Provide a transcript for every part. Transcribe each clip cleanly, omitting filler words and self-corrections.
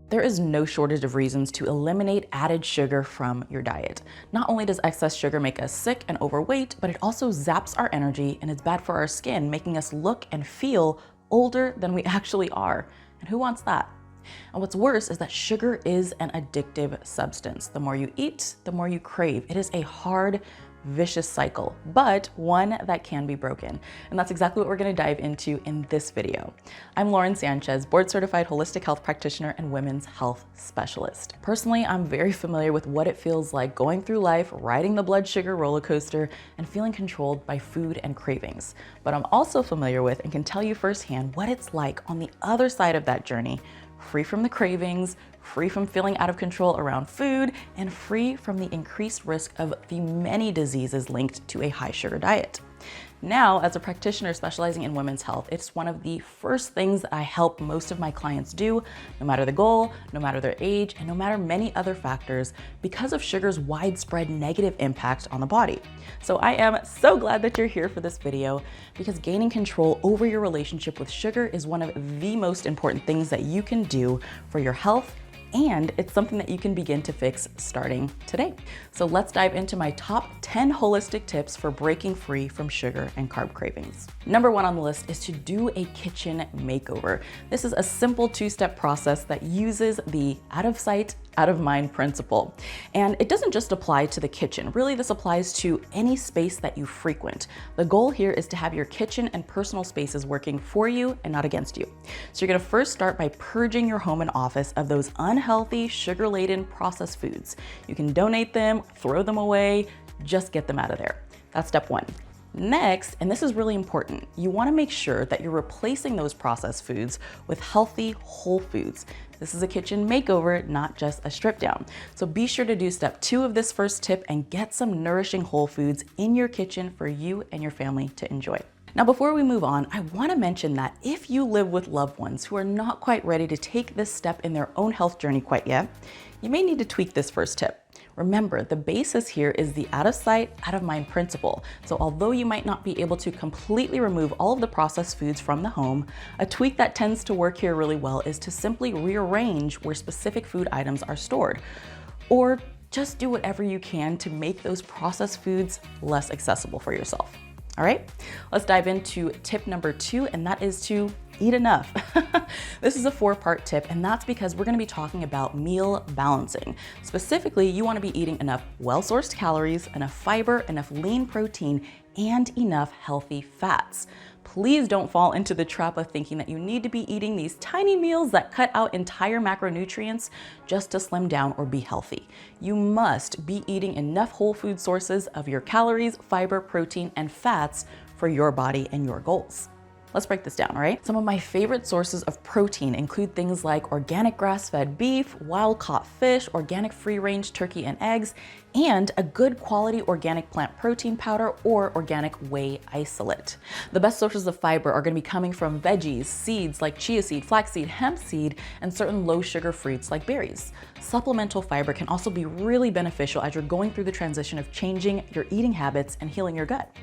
There is no shortage of reasons to eliminate added sugar from your diet. Not only does excess sugar make us sick and overweight, but it also zaps our energy and is bad for our skin, making us look and feel older than we actually are. And who wants that? And what's worse is that sugar is an addictive substance. The more you eat, the more you crave. It is a hard, vicious cycle, but one that can be broken. And that's exactly what we're going to dive into in this video. I'm Sanchez, board certified holistic health practitioner and women's health specialist. Personally, I'm very familiar with what it feels like going through life, riding the blood sugar roller coaster and feeling controlled by food and cravings. But I'm also familiar with and can tell you firsthand what it's like on the other side of that journey, free from the cravings, free from feeling out of control around food, and free from the increased risk of the many diseases linked to a high sugar diet. Now, as a practitioner specializing in women's health, it's one of the first things that I help most of my clients do, no matter the goal, no matter their age, and no matter many other factors, because of sugar's widespread negative impact on the body. So I am so glad that you're here for this video, because gaining control over your relationship with sugar is one of the most important things that you can do for your health, and it's something that you can begin to fix starting today. So let's dive into my top 10 holistic tips for breaking free from sugar and carb cravings. Number one on the list is to do a kitchen makeover. This is a simple two-step process that uses the out of sight, out of mind principle. And it doesn't just apply to the kitchen. Really, this applies to any space that you frequent. The goal here is to have your kitchen and personal spaces working for you and not against you. So you're gonna first start by purging your home and office of those unhealthy, sugar-laden processed foods. You can donate them, throw them away, just get them out of there. That's step one. Next, and this is really important, you wanna make sure that you're replacing those processed foods with healthy, whole foods. This is a kitchen makeover, not just a strip down. So be sure to do step 2 of this first tip and get some nourishing whole foods in your kitchen for you and your family to enjoy. Now, before we move on, I want to mention that if you live with loved ones who are not quite ready to take this step in their own health journey quite yet, you may need to tweak this first tip. Remember, the basis here is the out of sight, out of mind principle. So although you might not be able to completely remove all of the processed foods from the home, a tweak that tends to work here really well is to simply rearrange where specific food items are stored. Or just do whatever you can to make those processed foods less accessible for yourself. All right, let's dive into tip number 2, and that is to eat enough. This is a 4-part tip, and that's because we're gonna be talking about meal balancing. Specifically, you wanna be eating enough well-sourced calories, enough fiber, enough lean protein, and enough healthy fats. Please don't fall into the trap of thinking that you need to be eating these tiny meals that cut out entire macronutrients just to slim down or be healthy. You must be eating enough whole food sources of your calories, fiber, protein, and fats for your body and your goals. Let's break this down, all right? Some of my favorite sources of protein include things like organic grass-fed beef, wild-caught fish, organic free-range turkey and eggs, and a good quality organic plant protein powder or organic whey isolate. The best sources of fiber are gonna be coming from veggies, seeds like chia seed, flaxseed, hemp seed, and certain low-sugar fruits like berries. Supplemental fiber can also be really beneficial as you're going through the transition of changing your eating habits and healing your gut.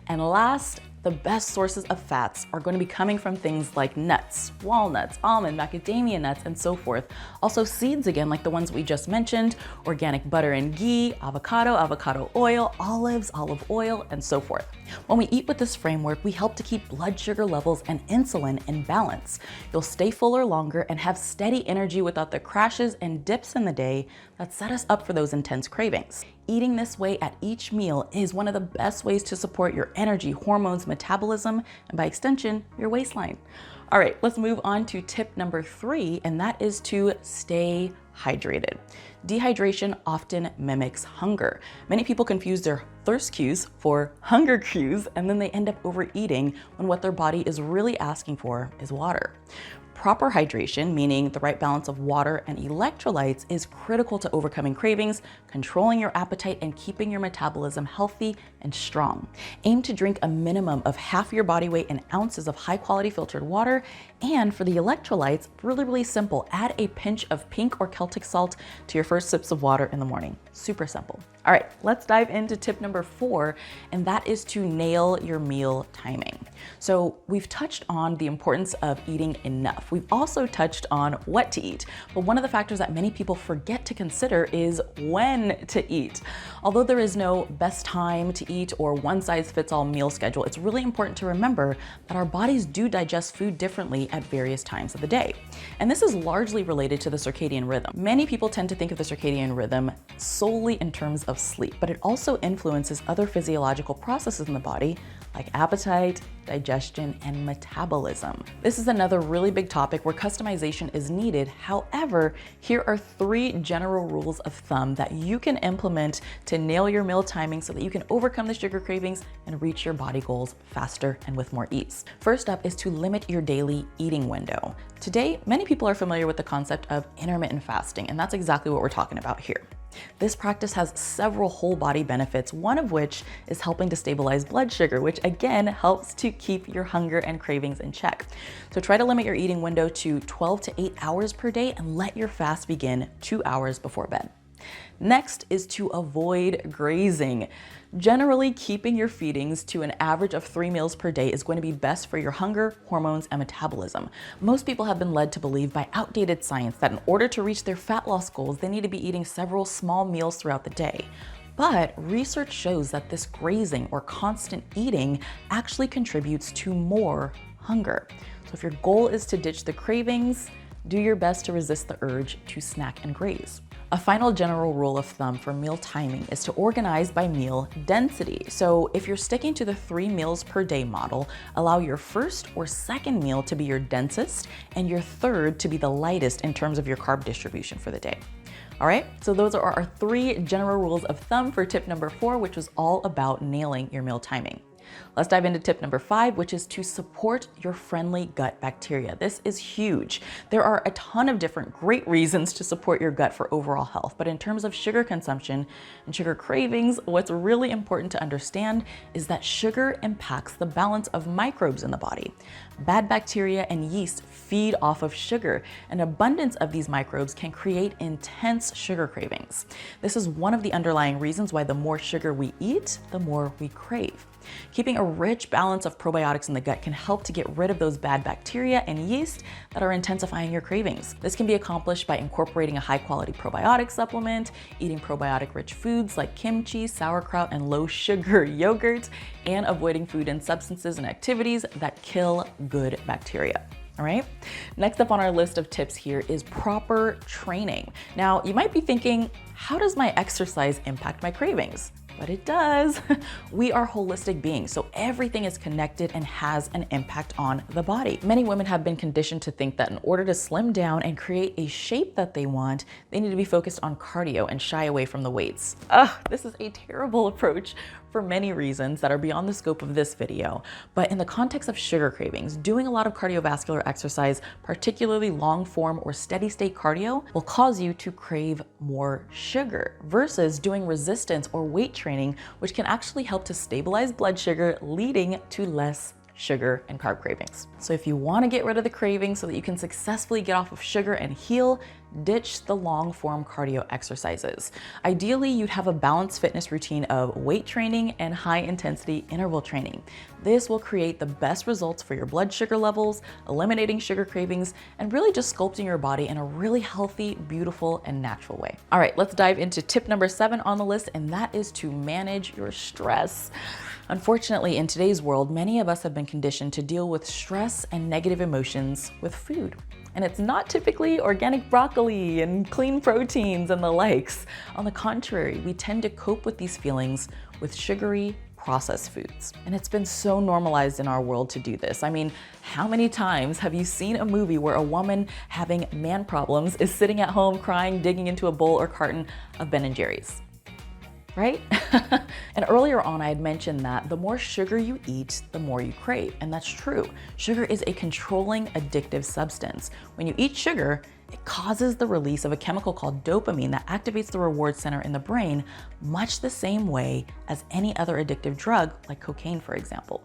And last, the best sources of fats are going to be coming from things like nuts, walnuts, almond, macadamia nuts, and so forth. Also seeds again, like the ones we just mentioned, organic butter and ghee, avocado oil, olives, olive oil, and so forth. When we eat with this framework, we help to keep blood sugar levels and insulin in balance. You'll stay fuller longer and have steady energy without the crashes and dips in the day that set us up for those intense cravings. Eating this way at each meal is one of the best ways to support your energy, hormones, metabolism, and by extension, your waistline. All right, let's move on to tip number 3, and that is to stay hydrated. Dehydration often mimics hunger. Many people confuse their thirst cues for hunger cues, and then they end up overeating when what their body is really asking for is water. Proper hydration, meaning the right balance of water and electrolytes, is critical to overcoming cravings, controlling your appetite, and keeping your metabolism healthy and strong. Aim to drink a minimum of half your body weight in ounces of high-quality filtered water And for the electrolytes, really simple. Add a pinch of pink or Celtic salt to your first sips of water in the morning. Super simple. All right, let's dive into tip number 4, and that is to nail your meal timing. So we've touched on the importance of eating enough. We've also touched on what to eat, but one of the factors that many people forget to consider is when to eat. Although there is no best time to eat or one-size-fits-all meal schedule, it's really important to remember that our bodies do digest food differently at various times of the day. And this is largely related to the circadian rhythm. Many people tend to think of the circadian rhythm solely in terms of sleep, but it also influences other physiological processes in the body like appetite, digestion, and metabolism. This is another really big topic where customization is needed. However, here are 3 general rules of thumb that you can implement to nail your meal timing so that you can overcome the sugar cravings and reach your body goals faster and with more ease. First up is to limit your daily eating window. Today, many people are familiar with the concept of intermittent fasting, and that's exactly what we're talking about here. This practice has several whole body benefits, one of which is helping to stabilize blood sugar, which again helps to keep your hunger and cravings in check. So try to limit your eating window to 12 to 8 hours per day and let your fast begin 2 hours before bed. Next is to avoid grazing. Generally, keeping your feedings to an average of 3 meals per day is going to be best for your hunger, hormones, and metabolism. Most people have been led to believe by outdated science that in order to reach their fat loss goals, they need to be eating several small meals throughout the day. But research shows that this grazing or constant eating actually contributes to more hunger. So if your goal is to ditch the cravings, do your best to resist the urge to snack and graze. A final general rule of thumb for meal timing is to organize by meal density. So if you're sticking to the 3 meals per day model, allow your first or second meal to be your densest and your third to be the lightest in terms of your carb distribution for the day. All right, so those are our 3 general rules of thumb for tip number 4, which was all about nailing your meal timing. Let's dive into tip number 5, which is to support your friendly gut bacteria. This is huge. There are a ton of different great reasons to support your gut for overall health, but in terms of sugar consumption and sugar cravings, what's really important to understand is that sugar impacts the balance of microbes in the body. Bad bacteria and yeast feed off of sugar. An abundance of these microbes can create intense sugar cravings. This is one of the underlying reasons why the more sugar we eat, the more we crave. Keeping a rich balance of probiotics in the gut can help to get rid of those bad bacteria and yeast that are intensifying your cravings. This can be accomplished by incorporating a high-quality probiotic supplement, eating probiotic-rich foods like kimchi, sauerkraut, and low-sugar yogurt, and avoiding food and substances and activities that kill good bacteria. All right. Next up on our list of tips here is proper training. Now, you might be thinking, how does my exercise impact my cravings? But it does. We are holistic beings, so everything is connected and has an impact on the body. Many women have been conditioned to think that in order to slim down and create a shape that they want, they need to be focused on cardio and shy away from the weights. This is a terrible approach for many reasons that are beyond the scope of this video. But in the context of sugar cravings, doing a lot of cardiovascular exercise, particularly long form or steady state cardio, will cause you to crave more sugar versus doing resistance or weight training, which can actually help to stabilize blood sugar, leading to less sugar and carb cravings. So if you want to get rid of the cravings so that you can successfully get off of sugar and heal, ditch the long form cardio exercises. Ideally, you'd have a balanced fitness routine of weight training and high intensity interval training. This will create the best results for your blood sugar levels, eliminating sugar cravings, and really just sculpting your body in a really healthy, beautiful, and natural way. All right, let's dive into tip number 7 on the list, and that is to manage your stress. Unfortunately, in today's world, many of us have been conditioned to deal with stress and negative emotions with food. And it's not typically organic broccoli and clean proteins and the likes. On the contrary, we tend to cope with these feelings with sugary, processed foods. And it's been so normalized in our world to do this. I mean, how many times have you seen a movie where a woman having man problems is sitting at home crying, digging into a bowl or carton of Ben & Jerry's? Right? And earlier on, I had mentioned that the more sugar you eat, the more you crave. And that's true. Sugar is a controlling addictive substance. When you eat sugar, it causes the release of a chemical called dopamine that activates the reward center in the brain, much the same way as any other addictive drug, like cocaine, for example.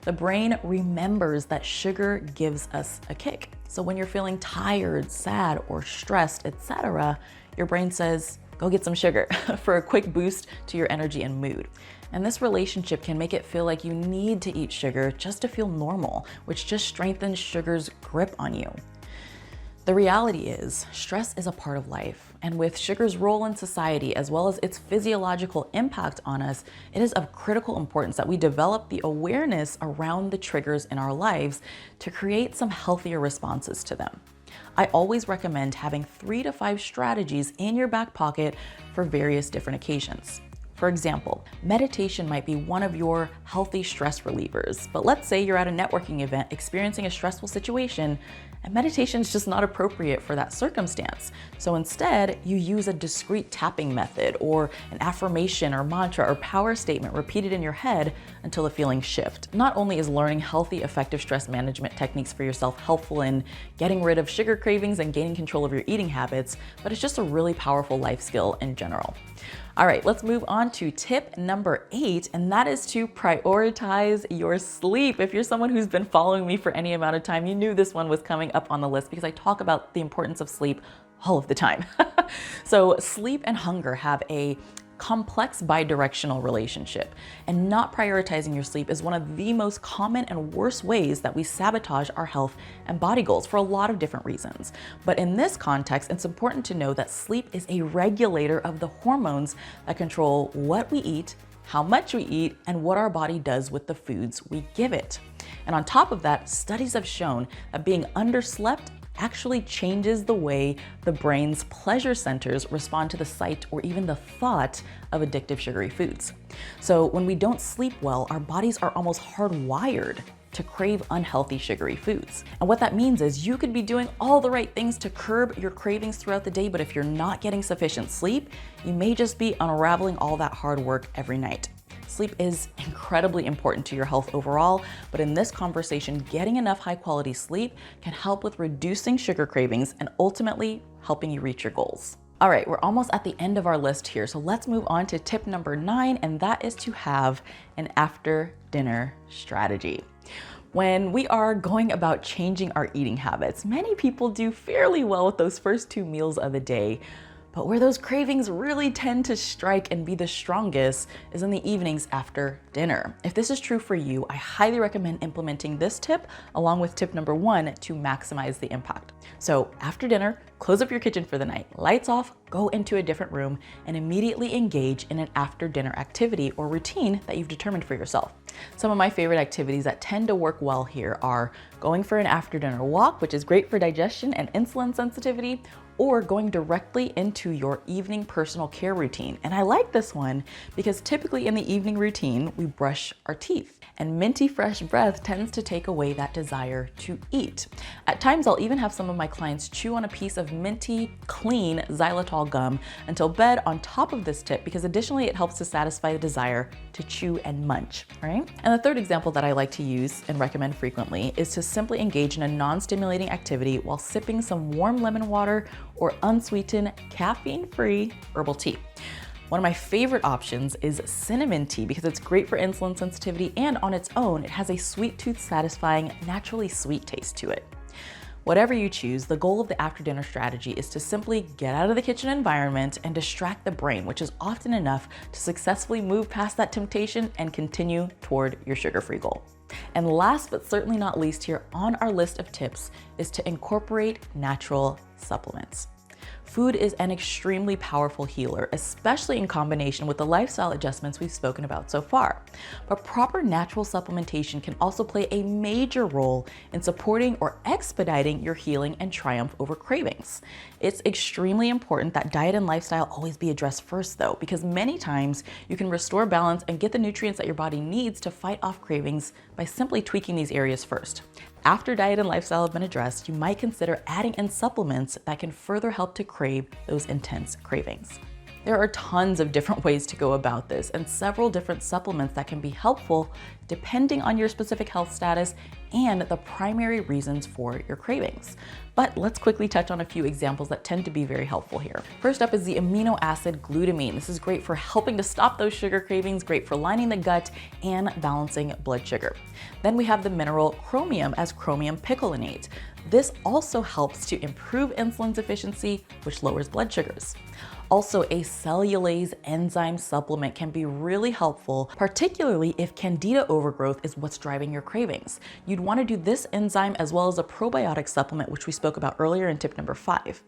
The brain remembers that sugar gives us a kick. So when you're feeling tired, sad, or stressed, etc., your brain says, go get some sugar for a quick boost to your energy and mood. And this relationship can make it feel like you need to eat sugar just to feel normal, which just strengthens sugar's grip on you. The reality is, stress is a part of life, and with sugar's role in society as well as its physiological impact on us, it is of critical importance that we develop the awareness around the triggers in our lives to create some healthier responses to them. I always recommend having 3 to 5 strategies in your back pocket for various different occasions. For example, meditation might be one of your healthy stress relievers, but let's say you're at a networking event experiencing a stressful situation and meditation is just not appropriate for that circumstance. So instead, you use a discrete tapping method or an affirmation or mantra or power statement repeated in your head until the feelings shift. Not only is learning healthy, effective stress management techniques for yourself helpful in getting rid of sugar cravings and gaining control of your eating habits, but it's just a really powerful life skill in general. All right, let's move on to tip number 8, and that is to prioritize your sleep. If you're someone who's been following me for any amount of time, you knew this one was coming up on the list because I talk about the importance of sleep all of the time. So sleep and hunger have a complex bidirectional relationship, and not prioritizing your sleep is one of the most common and worst ways that we sabotage our health and body goals for a lot of different reasons. But in this context, it's important to know that sleep is a regulator of the hormones that control what we eat, how much we eat, and what our body does with the foods we give it. And on top of that, studies have shown that being underslept actually changes the way the brain's pleasure centers respond to the sight or even the thought of addictive sugary foods. So when we don't sleep well, our bodies are almost hardwired to crave unhealthy sugary foods. And what that means is you could be doing all the right things to curb your cravings throughout the day, but if you're not getting sufficient sleep, you may just be unraveling all that hard work every night. Sleep is incredibly important to your health overall, but in this conversation, getting enough high quality sleep can help with reducing sugar cravings and ultimately helping you reach your goals. All right, we're almost at the end of our list here, so let's move on to tip number 9, and that is to have an after dinner strategy. When we are going about changing our eating habits, many people do fairly well with those first 2 meals of the day. But where those cravings really tend to strike and be the strongest is in the evenings after dinner. If this is true for you, I highly recommend implementing this tip along with tip number 1 to maximize the impact. So after dinner, close up your kitchen for the night, lights off, go into a different room, and immediately engage in an after dinner activity or routine that you've determined for yourself. Some of my favorite activities that tend to work well here are going for an after dinner walk, which is great for digestion and insulin sensitivity, or going directly into your evening personal care routine. And I like this one because typically in the evening routine, we brush our teeth, and minty fresh breath tends to take away that desire to eat. At times, I'll even have some of my clients chew on a piece of minty, clean xylitol gum until bed on top of this tip because additionally it helps to satisfy the desire to chew and munch, right? And the third example that I like to use and recommend frequently is to simply engage in a non-stimulating activity while sipping some warm lemon water or unsweetened, caffeine-free herbal tea. One of my favorite options is cinnamon tea because it's great for insulin sensitivity, and on its own, it has a sweet tooth satisfying, naturally sweet taste to it. Whatever you choose, the goal of the after dinner strategy is to simply get out of the kitchen environment and distract the brain, which is often enough to successfully move past that temptation and continue toward your sugar-free goal. And last but certainly not least here on our list of tips is to incorporate natural supplements. Food is an extremely powerful healer, especially in combination with the lifestyle adjustments we've spoken about so far. But proper natural supplementation can also play a major role in supporting or expediting your healing and triumph over cravings. It's extremely important that diet and lifestyle always be addressed first though, because many times you can restore balance and get the nutrients that your body needs to fight off cravings by simply tweaking these areas first. After diet and lifestyle have been addressed, you might consider adding in supplements that can further help to crave those intense cravings. There are tons of different ways to go about this and several different supplements that can be helpful depending on your specific health status and the primary reasons for your cravings. But let's quickly touch on a few examples that tend to be very helpful here. First up is the amino acid glutamine. This is great for helping to stop those sugar cravings, great for lining the gut and balancing blood sugar. Then we have the mineral chromium as chromium picolinate. This also helps to improve insulin's efficiency, which lowers blood sugars. Also, a cellulase enzyme supplement can be really helpful, particularly if candida overgrowth is what's driving your cravings. You'd want to do this enzyme as well as a probiotic supplement, which we spoke about earlier in tip number 5.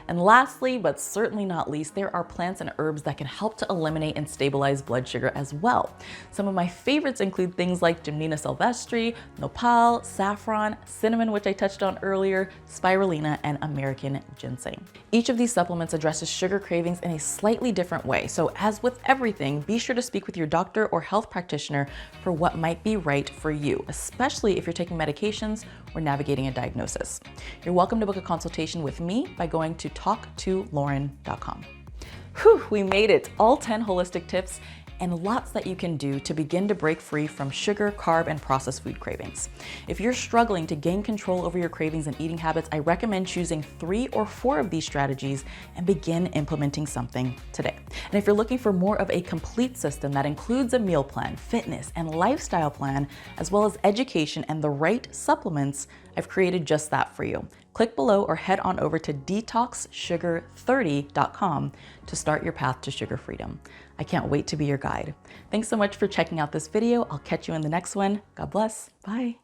And lastly, but certainly not least, there are plants and herbs that can help to eliminate and stabilize blood sugar as well. Some of my favorites include things like Gymnina sylvestre, nopal, saffron, cinnamon, which I touched on earlier, spirulina, and American ginseng. Each of these supplements addresses sugar cravings in a slightly different way. So as with everything, be sure to speak with your doctor or health practitioner for what might be right for you, especially if you're taking medications or navigating a diagnosis. You're welcome to book a consultation with me by going to talktolauren.com. Whew, we made it. All 10 holistic tips and lots that you can do to begin to break free from sugar, carb, and processed food cravings. If you're struggling to gain control over your cravings and eating habits, I recommend choosing 3 or 4 of these strategies and begin implementing something today. And if you're looking for more of a complete system that includes a meal plan, fitness, and lifestyle plan, as well as education and the right supplements, I've created just that for you. Click below or head on over to detoxsugar30.com to start your path to sugar freedom. I can't wait to be your guide. Thanks so much for checking out this video. I'll catch you in the next one. God bless. Bye.